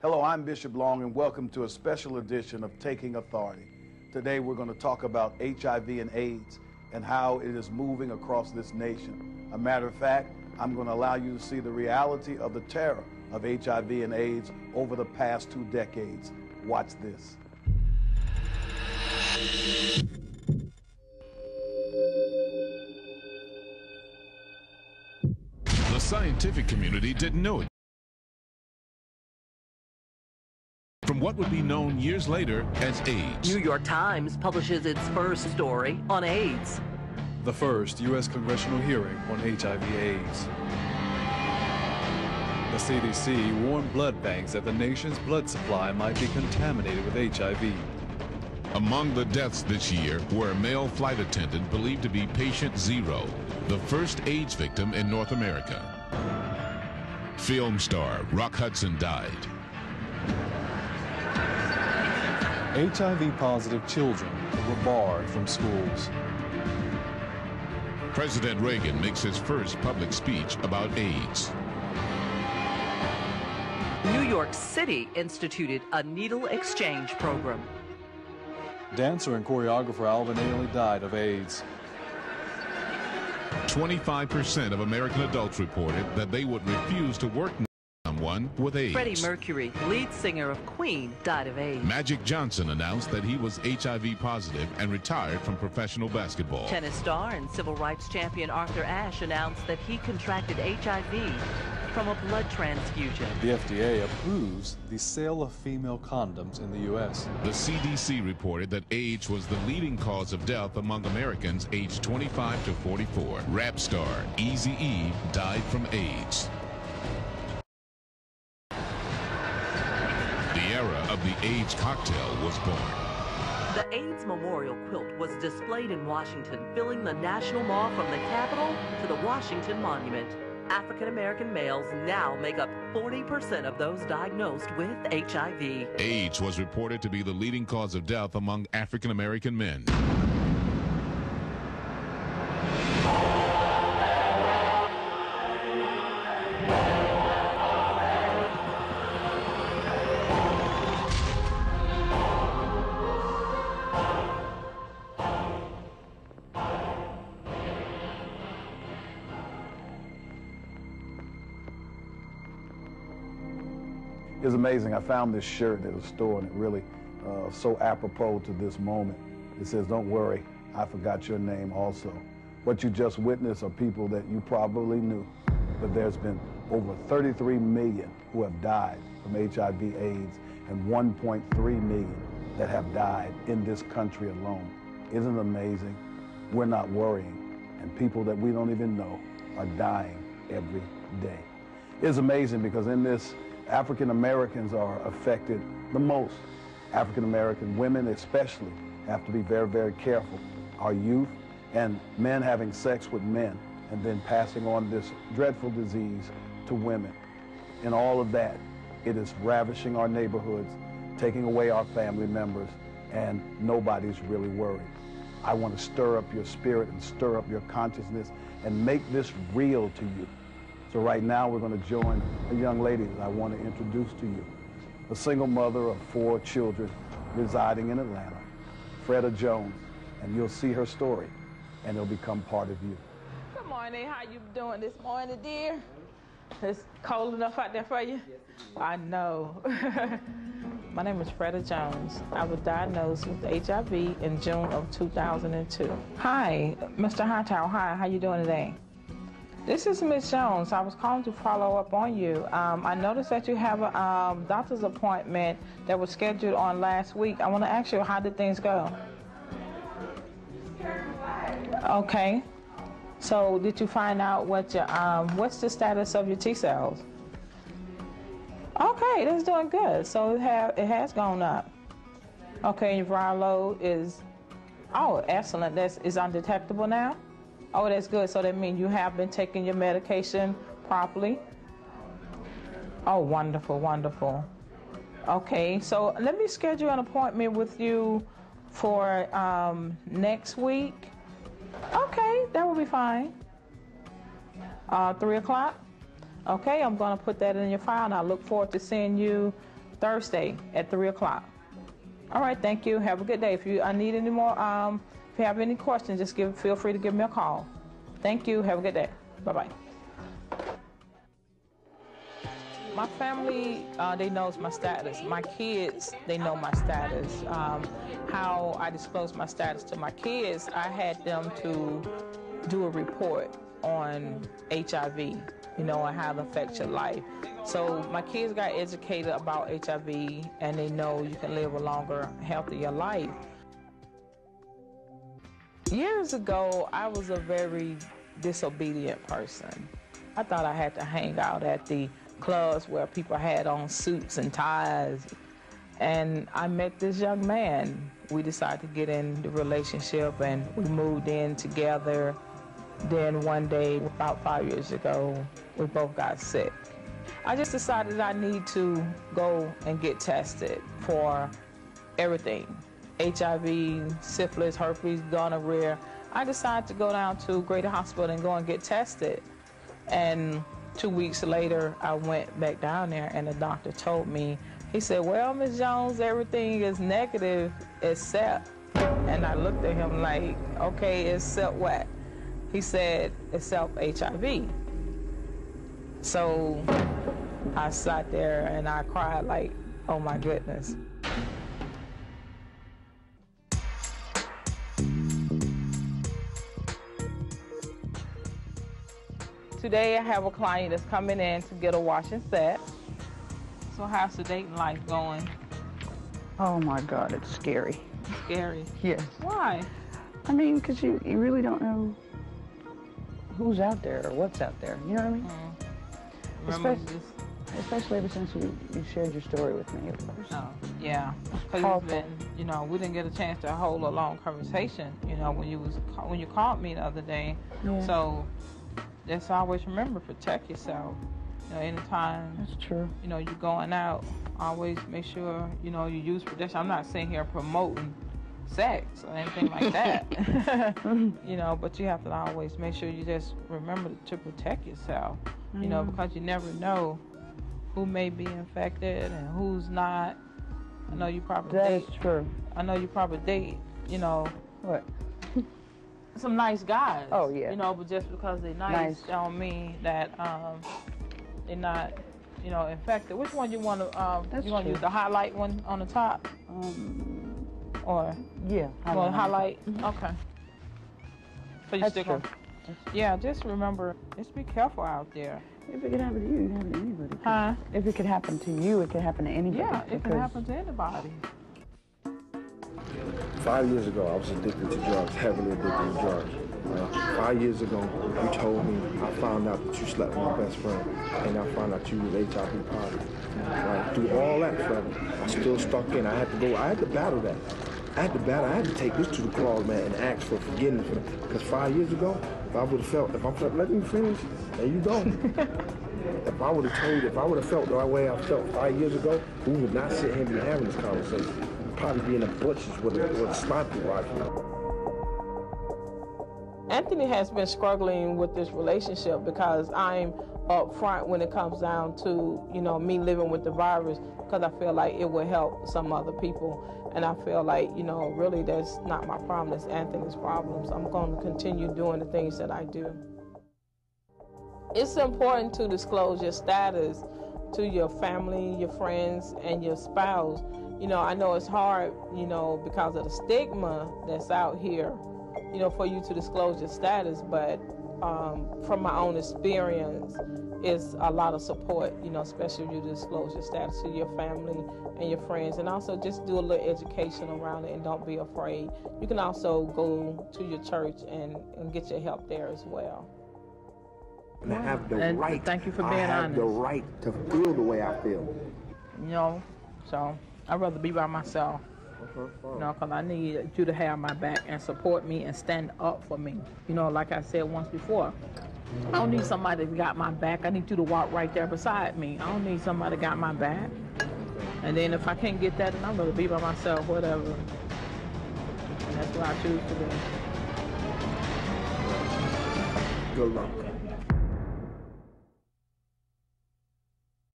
Hello, I'm Bishop Long, and welcome to a special edition of Taking Authority. Today we're going to talk about HIV and AIDS and how it is moving across this nation. A matter of fact, I'm going to allow you to see the reality of the terror of HIV and AIDS over the past 2 decades. Watch this. The scientific community didn't know it. From what would be known years later as AIDS. New York Times publishes its first story on AIDS. The first U.S. congressional hearing on HIV/AIDS. The CDC warned blood banks that the nation's blood supply might be contaminated with HIV. Among the deaths this year were a male flight attendant believed to be patient 0, the first AIDS victim in North America. Film star Rock Hudson died. HIV-positive children were barred from schools. President Reagan makes his first public speech about AIDS. New York City instituted a needle exchange program. Dancer and choreographer Alvin Ailey died of AIDS. 25% of American adults reported that they would refuse to work with someone with AIDS. Freddie Mercury, lead singer of Queen, died of AIDS. Magic Johnson announced that he was HIV positive and retired from professional basketball. Tennis star and civil rights champion Arthur Ashe announced that he contracted HIV from a blood transfusion. The FDA approves the sale of female condoms in the U.S. The CDC reported that AIDS was the leading cause of death among Americans aged 25 to 44. Rap star Eazy-E died from AIDS. The era of the AIDS cocktail was born. The AIDS memorial quilt was displayed in Washington, filling the National Mall from the Capitol to the Washington Monument. African-American males now make up 40% of those diagnosed with HIV. AIDS was reported to be the leading cause of death among African-American men. It's amazing. I found this shirt at a store, and it really so apropos to this moment. It says, "Don't worry, I forgot your name also." What you just witnessed are people that you probably knew, but there's been over 33 million who have died from HIV/AIDS and 1.3 million that have died in this country alone. Isn't it amazing? We're not worrying, and people that we don't even know are dying every day. It's amazing because in this, African Americans are affected the most. African American women especially have to be very, very careful. Our youth and men having sex with men and then passing on this dreadful disease to women. In all of that, it is ravishing our neighborhoods, taking away our family members, and nobody's really worried. I want to stir up your spirit and stir up your consciousness and make this real to you. So right now we're going to join a young lady that I want to introduce to you. A single mother of 4 children residing in Atlanta, Freda Jones, and you'll see her story and it'll become part of you. Good morning, how you doing this morning, dear? It's cold enough out there for you? I know. My name is Freda Jones. I was diagnosed with HIV in June of 2002. Hi, Mr. Hightower, hi, how you doing today? This is Miss Jones. I was calling to follow up on you. I noticed that you have a doctor's appointment that was scheduled on last week. I want to ask you, how did things go? Okay. So did you find out what your, what's the status of your T cells? Okay, that's doing good. So it has gone up. Okay, your viral load is, oh, excellent. Is undetectable now? Oh, that's good. So that means you have been taking your medication properly? Oh, wonderful, wonderful. Okay, so let me schedule an appointment with you for next week. Okay, that will be fine. 3 o'clock? Okay, I'm going to put that in your file, and I look forward to seeing you Thursday at 3 o'clock. All right, thank you. Have a good day. If you need any more, if you have any questions, just feel free to give me a call. Thank you. Have a good day. Bye-bye. My family, they knows my status. My kids, they know my status. How I disclose my status to my kids, I had them to do a report on HIV, and how it affects your life. So my kids got educated about HIV, and they know you can live a longer, healthier life. Years ago, I was a very disobedient person. I thought I had to hang out at the clubs where people had on suits and ties. And I met this young man. We decided to get in the relationship, and we moved in together. Then one day, about 5 years ago, we both got sick. I just decided I need to go and get tested for everything. HIV, syphilis, herpes, gonorrhea. I decided to go down to Greater Hospital and go and get tested. And 2 weeks later, I went back down there, and the doctor told me, he said, well, Ms. Jones, everything is negative except, and I looked at him like, okay, except what? He said, except HIV. So I sat there and I cried like, oh my goodness. Today I have a client that's coming in to get a wash and set. So how's the dating life going? Oh my God, it's scary. Scary? Yes. Why? I mean, because you really don't know who's out there or what's out there. You know what I mean? Especially ever since you shared your story with me. Oh, yeah. Because we didn't get a chance to hold a long conversation, when you called me the other day. Yeah. So just always remember, protect yourself. Anytime. That's true. You're going out, always make sure, you use protection. I'm not sitting here promoting sex or anything like that. But you have to always make sure you just remember to protect yourself, because you never know who may be infected and who's not. I know you probably date. That's true. I know you probably date, What? Some nice guys. Oh, yeah. But just because they're nice don't mean that they're not, infected. Which one you want to, you want to use the highlight one on the top? Or? Yeah. You want to highlight? Okay. So you stick on. Yeah, just remember, just be careful out there. If it could happen to you, it can happen to anybody. Huh? If it could happen to you, it could happen to anybody. Yeah, it can happen to anybody. 5 years ago, I was addicted to drugs, heavily addicted to drugs. 5 years ago, you told me, I found out that you slept with my best friend, and I found out you was HIV positive. Right? Through all that, Freda, I still stuck in. I had to battle that. I had to take this to the cross, man, and ask for forgiveness for that. Because 5 years ago, if I would have felt, let me finish, there you go. If I would have felt the way I felt 5 years ago, we would not sit here and be having this conversation. Probably be in the bushes with a sniper rifle. Anthony has been struggling with this relationship because I'm up front when it comes down to, me living with the virus, because I feel like it will help some other people. And I feel like, really that's not my problem, that's Anthony's problem. So I'm going to continue doing the things that I do. It's important to disclose your status to your family, your friends, and your spouse. I know it's hard, because of the stigma that's out here, for you to disclose your status, but from my own experience, it's a lot of support, especially if you disclose your status to your family and your friends, and also just do a little education around it and don't be afraid. You can also go to your church and get your help there as well. And I have the right. Thank you for being honest. I have the right to feel the way I feel. So I'd rather be by myself. Because I need you to have my back and support me and stand up for me. Like I said once before, I don't need somebody that got my back. I need you to walk right there beside me. I don't need somebody that got my back. And then if I can't get that, then I'm going to be by myself, whatever. And that's what I choose to do. Good luck.